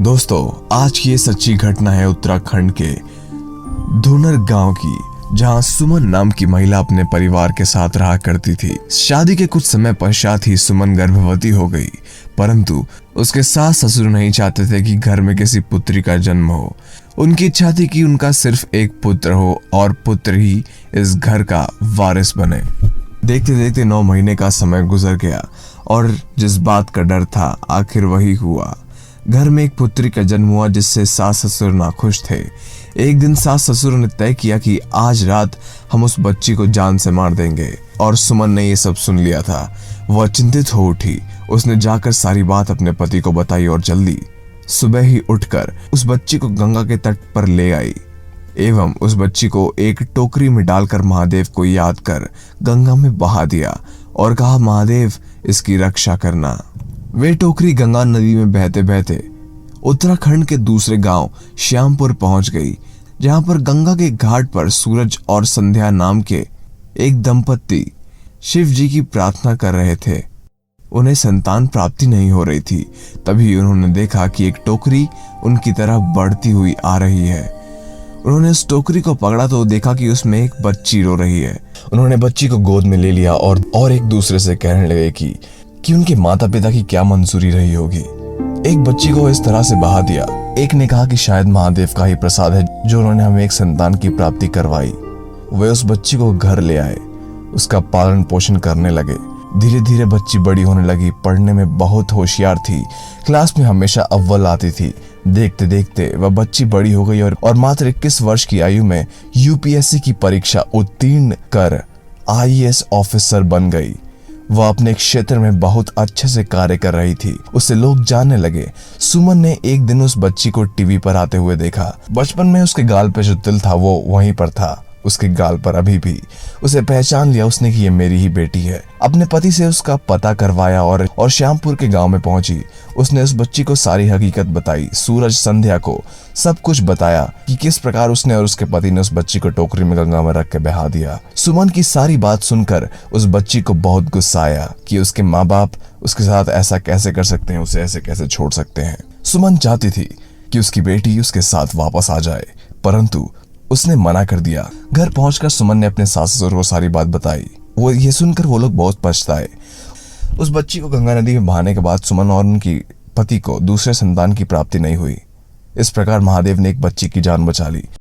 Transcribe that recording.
दोस्तों, आज की ये सच्ची घटना है उत्तराखंड के धुनर गांव की, जहां सुमन नाम की महिला अपने परिवार के साथ रहा करती थी। शादी के कुछ समय पश्चात ही सुमन गर्भवती हो गई, परंतु उसके सास ससुर नहीं चाहते थे कि घर में किसी पुत्री का जन्म हो। उनकी इच्छा थी कि उनका सिर्फ एक पुत्र हो और पुत्र ही इस घर का वारिस बने। देखते देखते 9 महीने का समय गुजर गया और जिस बात का डर था आखिर वही हुआ। घर में एक पुत्री का जन्म हुआ, जिससे सास ससुर नाखुश थे। एक दिन सास ससुर ने तय किया कि आज रात हम उस बच्ची को जान से मार देंगे, और सुमन ने ये सब सुन लिया था। वह चिंतित हो उठी। उसने जाकर सारी बात अपने पति को बताई और जल्दी सुबह ही उठकर उस बच्ची को गंगा के तट पर ले आई एवं उस बच्ची को एक टोकरी में डालकर महादेव को याद कर गंगा में बहा दिया और कहा, महादेव इसकी रक्षा करना। वे टोकरी गंगा नदी में बहते बहते उत्तराखंड के दूसरे गांव श्यामपुर पहुंच गई, जहां पर गंगा के घाट पर सूरज और संध्या नाम के एक दंपत्ति शिव जी की प्रार्थना कर रहे थे। उन्हें संतान प्राप्ति नहीं हो रही थी। तभी उन्होंने देखा कि एक टोकरी उनकी तरफ बढ़ती हुई आ रही है। उन्होंने उस टोकरी को पकड़ा तो देखा कि उसमें एक बच्ची रो रही है। उन्होंने बच्ची को गोद में ले लिया और एक दूसरे से कहने लगे कि उनके माता पिता की क्या मंजूरी रही होगी। एक बच्ची को इस तरह से बहा दिया। एक ने कहा कि शायद महादेव का ही प्रसाद है जो उन्होंने हमें एक संतान की प्राप्ति करवाई। वे उस बच्ची को घर ले आए, उसका पालन पोषण करने लगे। धीरे धीरे बच्ची बड़ी होने लगी, पढ़ने में बहुत होशियार थी, क्लास में हमेशा अव्वल आती थी। देखते देखते वह बच्ची बड़ी हो गई और मात्र 21 वर्ष की आयु में यूपीएससी की परीक्षा उत्तीर्ण कर आईएएस ऑफिसर बन गई। वह अपने क्षेत्र में बहुत अच्छे से कार्य कर रही थी। उसे लोग जानने लगे। सुमन ने एक दिन उस बच्ची को टीवी पर आते हुए देखा। बचपन में उसके गाल पे जो तिल था वो वहीं पर था, उसके गाल पर अभी भी। उसे पहचान लिया उसने कि ये मेरी ही बेटी है। अपने पति से उसका पता करवाया और श्यामपुर के गांव में पहुंची। उसने उस बच्ची को सारी हकीकत बताई, सूरज संध्या को सब कुछ बताया कि किस प्रकार उसने और उसके पति ने उस बच्ची को टोकरी में गंगा में रख के बहा दिया। सुमन की सारी बात सुनकर उस बच्ची को बहुत गुस्सा आया कि उसके माँ बाप उसके साथ ऐसा कैसे कर सकते हैं, उसे ऐसे कैसे छोड़ सकते हैं। सुमन चाहती थी कि उसकी बेटी उसके साथ वापस आ जाए, परंतु उसने मना कर दिया। घर पहुंचकर सुमन ने अपने सास ससुर को सारी बात बताई। वो ये सुनकर वो लोग बहुत पछताए। उस बच्ची को गंगा नदी में बहाने के बाद सुमन और उनकी पति को दूसरे संतान की प्राप्ति नहीं हुई। इस प्रकार महादेव ने एक बच्ची की जान बचा ली।